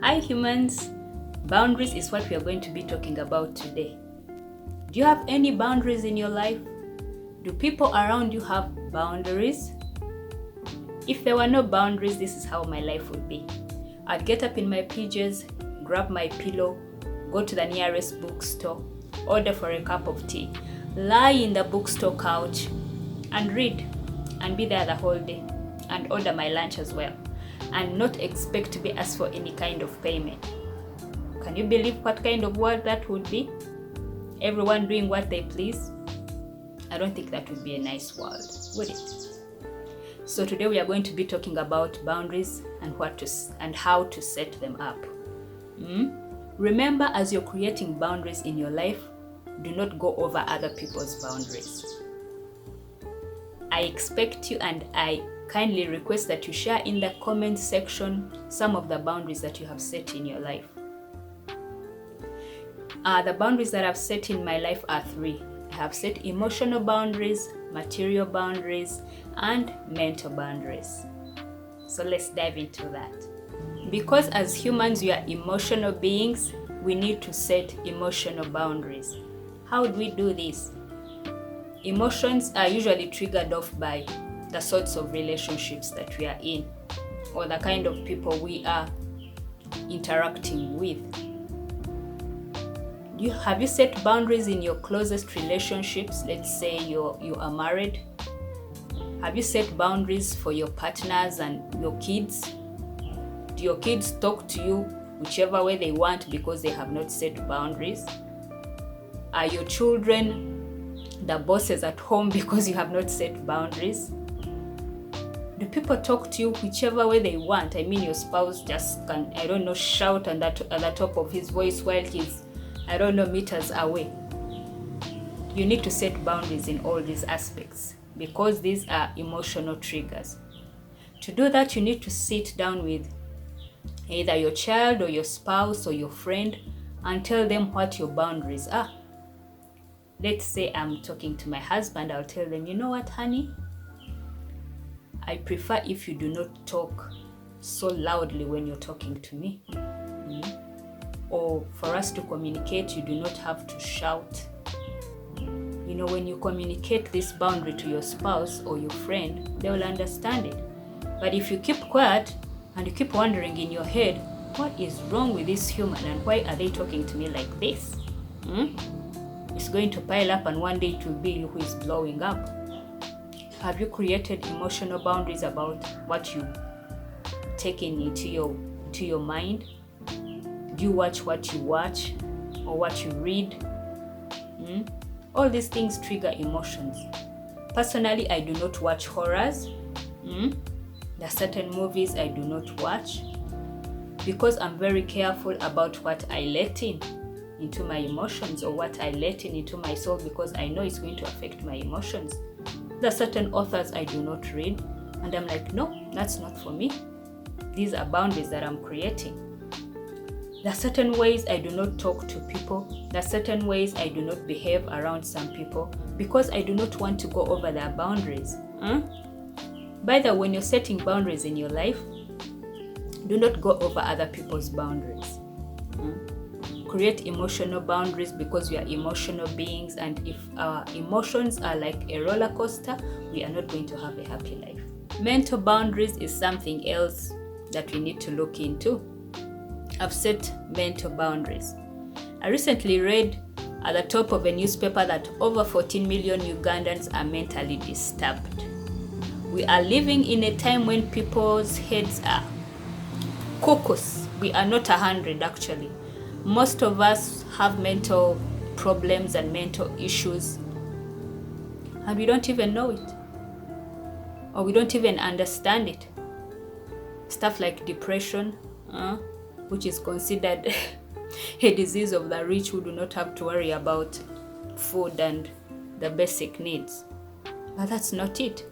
Hi humans, boundaries is what we are going to be talking about today. Do you have any boundaries in your life? Do people around you have boundaries? If there were no boundaries, this is how my life would be. I'd get up in my PJs, grab my pillow, go to the nearest bookstore, order for a cup of tea, lie in the bookstore couch and read and be there the whole day and order my lunch as well, and not expect to be asked for any kind of payment. Can you believe what kind of world that would be? Everyone doing what they please? I don't think that would be a nice world, would it? So today we are going to be talking about boundaries and how to set them up. Remember, as you're creating boundaries in your life, do not go over other people's boundaries. I expect you and I kindly request that you share in the comment section some of the boundaries that you have set in your life. The boundaries that I've set in my life are three. I have set emotional boundaries, material boundaries, and mental boundaries. So let's dive into that. Because as humans, we are emotional beings, we need to set emotional boundaries. How do we do this? Emotions are usually triggered off by the sorts of relationships that we are in, or the kind of people we are interacting with. Have you set boundaries in your closest relationships? Let's say you are married. Have you set boundaries for your partners and your kids? Do your kids talk to you whichever way they want because they have not set boundaries? Are your children the bosses at home because you have not set boundaries? Do people talk to you whichever way they want? I mean, your spouse just can, shout at the top of his voice while he's, meters away. You need to set boundaries in all these aspects because these are emotional triggers. To do that, you need to sit down with either your child or your spouse or your friend and tell them what your boundaries are. Let's say I'm talking to my husband, I'll tell them, you know what, honey? I prefer if you do not talk so loudly when you're talking to me. Or for us to communicate, you do not have to shout. When you communicate this boundary to your spouse or your friend, they will understand it. But if you keep quiet and you keep wondering in your head, what is wrong with this human and why are they talking to me like this? It's going to pile up and one day it will be you who is blowing up. Have you created emotional boundaries about what you take into your mind? Do you watch what you watch or what you read? All these things trigger emotions. Personally, I do not watch horrors. There are certain movies I do not watch because I'm very careful about what I let into my emotions or what I let into my soul because I know it's going to affect my emotions. There are certain authors I do not read and I'm like, no, that's not for me. These are boundaries that I'm creating. There are certain ways I do not talk to people. There are certain ways I do not behave around some people because I do not want to go over their boundaries. By the way, when you're setting boundaries in your life, do not go over other people's boundaries. Create emotional boundaries because we are emotional beings, and if our emotions are like a roller coaster, we are not going to have a happy life. Mental boundaries is something else that we need to look into. I've set mental boundaries. I recently read at the top of a newspaper that over 14 million Ugandans are mentally disturbed. We are living in a time when people's heads are cocos. We are not 100 actually. Most of us have mental problems and mental issues and we don't even know it, or we don't even understand it. Stuff like depression, which is considered a disease of the rich who do not have to worry about food and the basic needs. But that's not it.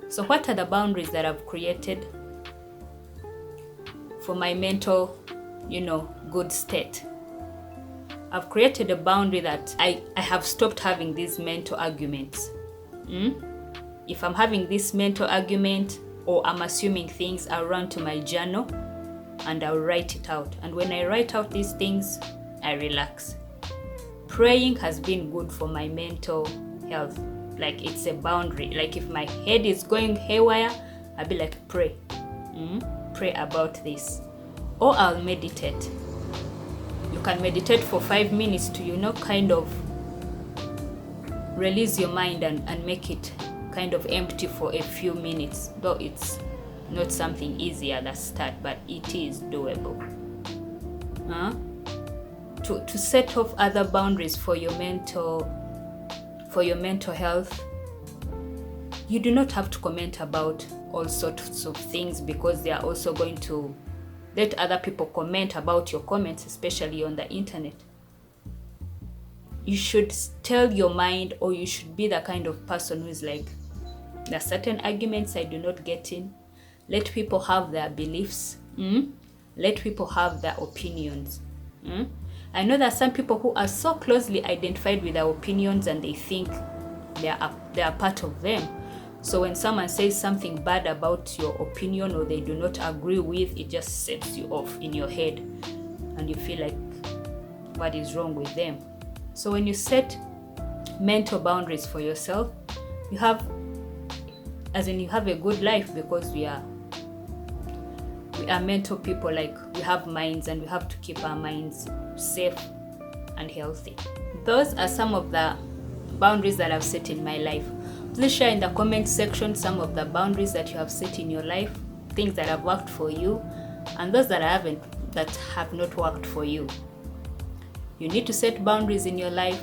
So what are the boundaries that I've created for my mental, good state? I've created a boundary that I have stopped having these mental arguments. If I'm having this mental argument or I'm assuming things, I'll run to my journal and I'll write it out. And when I write out these things, I relax. Praying has been good for my mental health. Like, it's a boundary. Like, if my head is going haywire, I'll be like, pray. Pray about this. Or I'll meditate. You can meditate for 5 minutes to, kind of release your mind and make it kind of empty for a few minutes. Though it's not something easy at the start, but it is doable. To set off other boundaries for your mental health, you do not have to comment about all sorts of things, because they are also going to let other people comment about your comments, especially on the internet. You should tell your mind, or you should be the kind of person who is like, there are certain arguments I do not get in. Let people have their beliefs. Let people have their opinions. I know there are some people who are so closely identified with their opinions and they think they are part of them. So when someone says something bad about your opinion, or they do not agree with, it just sets you off in your head and you feel like, what is wrong with them? So when you set mental boundaries for yourself, you have a good life, because we are mental people. Like, we have minds and we have to keep our minds safe and healthy. Those are some of the boundaries that I've set in my life. Please share in the comment section some of the boundaries that you have set in your life, things that have worked for you, and those that have not worked for you. You need to set boundaries in your life,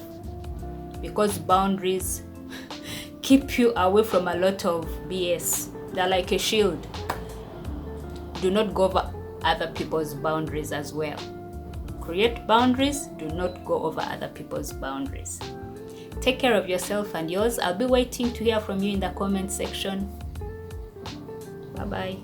because boundaries keep you away from a lot of BS. They're like a shield. Do not go over other people's boundaries as well. Create boundaries. Do not go over other people's boundaries. Take care of yourself and yours. I'll be waiting to hear from you in the comment section. Bye-bye.